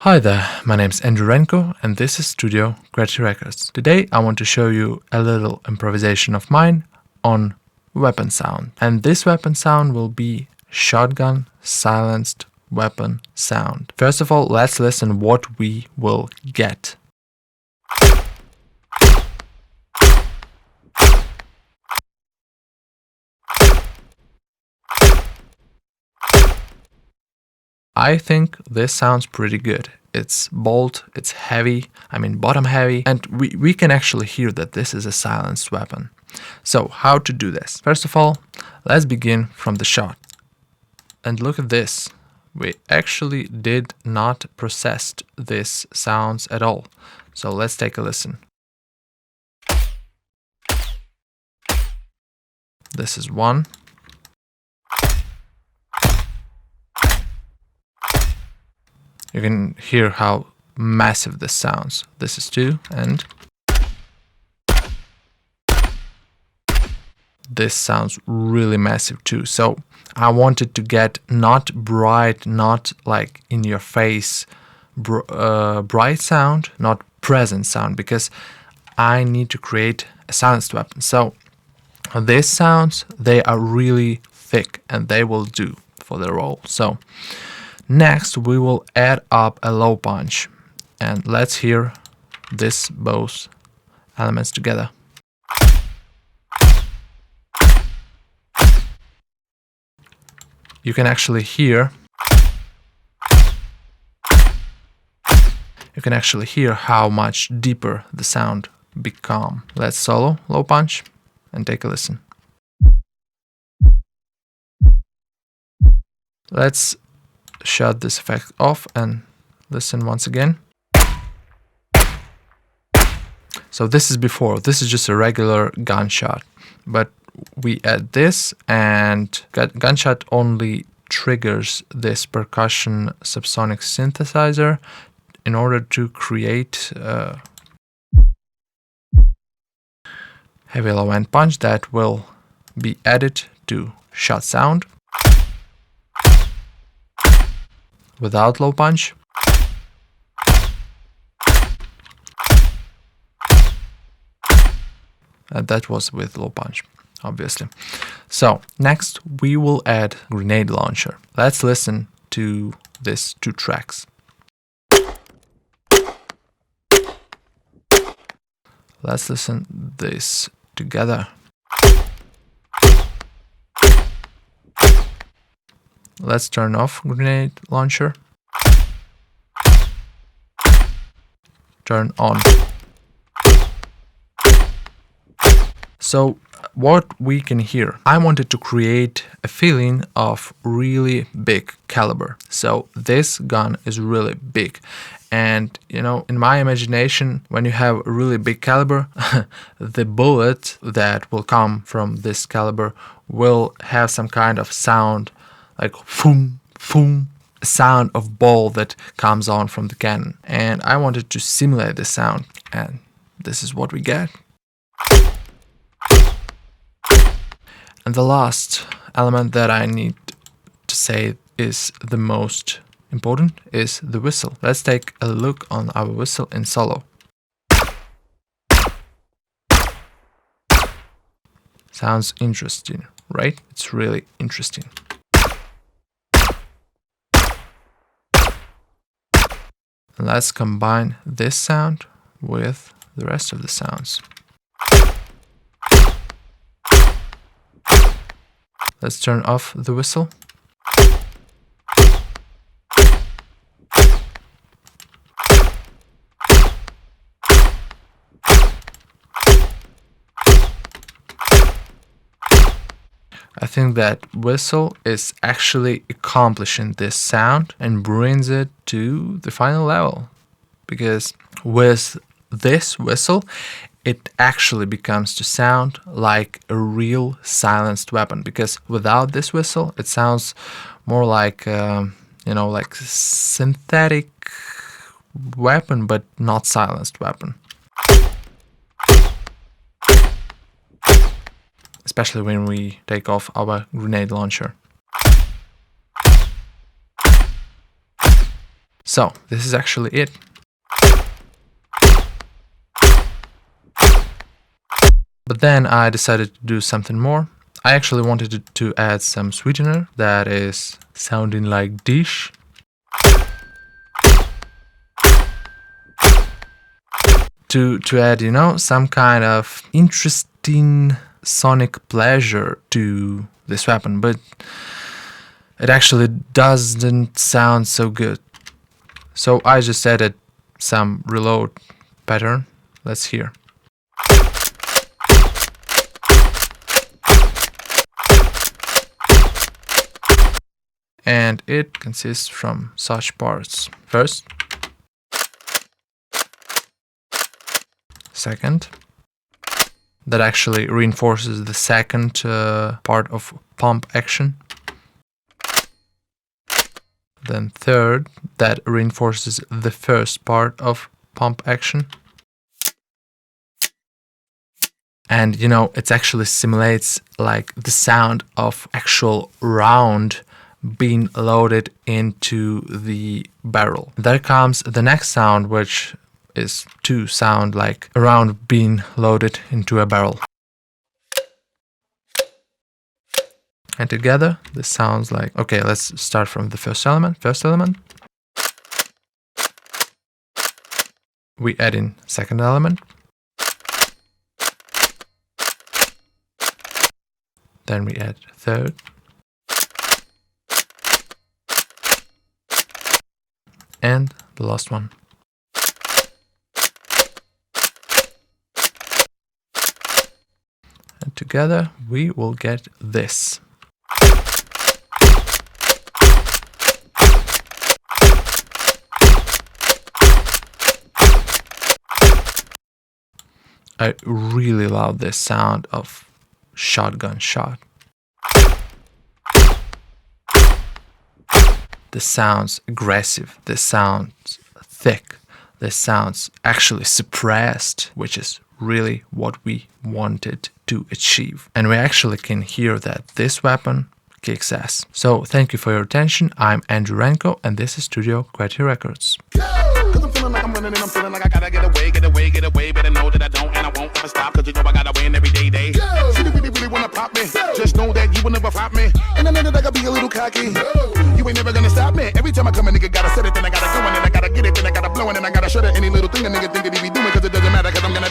Hi there, my name's Renko and this is Studio Qwerty Records. Today I want to show you a little improvisation of mine on weapon sound. And this weapon sound will be shotgun silenced weapon sound. First of all, let's listen what we will get. I think this sounds pretty good. It's bold, it's heavy, bottom heavy, and we can actually hear that this is a silenced weapon. So how to do this? First of all, let's begin from the shot. And look at this. We actually did not process these sounds at all. So let's take a listen. This is one. You can hear how massive this sounds. This is two, and this sounds really massive too. So I wanted to get not bright, not like in your face bright sound, not present sound, because I need to create a silenced weapon. So these sounds, they are really thick and they will do for the role. So next, we will add up a low punch, and let's hear this both elements together. You can actually hear how much deeper the sound become. Let's solo low punch and take a listen. Let's shut this effect off and listen once again. So this is before. This is just a regular gunshot, but we add this, and gunshot only triggers this percussion subsonic synthesizer in order to create a heavy low end punch that will be added to shot sound. Without low punch. And that was with low punch, obviously. So next we will add grenade launcher. Let's listen to these two tracks. Let's listen this together. Let's turn off grenade launcher. Turn on. So what we can hear, I wanted to create a feeling of really big caliber. So this gun is really big. And in my imagination, when you have a really big caliber, the bullet that will come from this caliber will have some kind of sound, like boom, boom, a sound of ball that comes on from the cannon. And I wanted to simulate the sound, and this is what we get. And the last element that I need to say is the most important is the whistle. Let's take a look on our whistle in solo. Sounds interesting, right? It's really interesting. Let's combine this sound with the rest of the sounds. Let's turn off the whistle. I think that whistle is actually accomplishing this sound and brings it to the final level, because with this whistle it actually becomes to sound like a real silenced weapon, because without this whistle it sounds more like like synthetic weapon but not silenced weapon. Especially when we take off our grenade launcher. So this is actually it. But then I decided to do something more. I actually wanted to add some sweetener that is sounding like dish. To add, you know, some kind of interesting sonic pleasure to this weapon, but it actually doesn't sound so good. So I just added some reload pattern. Let's hear. And it consists from such parts. First, second, that actually reinforces the second part of pump action. Then third, that reinforces the first part of pump action. And you know, it actually simulates like the sound of actual round being loaded into the barrel. There comes the next sound, which is to sound like a round being loaded into a barrel. And together this sounds like, okay, let's start from the first element. We add in second element. Then we add third. And the last one. And together we will get this. I really love this sound of shotgun shot. This sounds aggressive, this sounds thick, this sounds actually suppressed, which is really what we wanted to achieve. And we actually can hear that this weapon kicks ass. So thank you for your attention. I'm Andrew Renko, and this is Studio Qwerty Records. Cause I'm feeling like I'm running and I'm feeling like I gotta get away. Better know that I don't and I won't ever stop, cause you know I gotta win every day. See, you really wanna pop me. Just know that you will never flop me. And I know that I gotta be a little cocky. You ain't never gonna stop me. Every time I come a nigga gotta set it, then I gotta go, and then I gotta get it, then I gotta blow, and then I gotta shut it. Any little thing a nigga think that he be doing, cause it doesn't matter, cause I'm gonna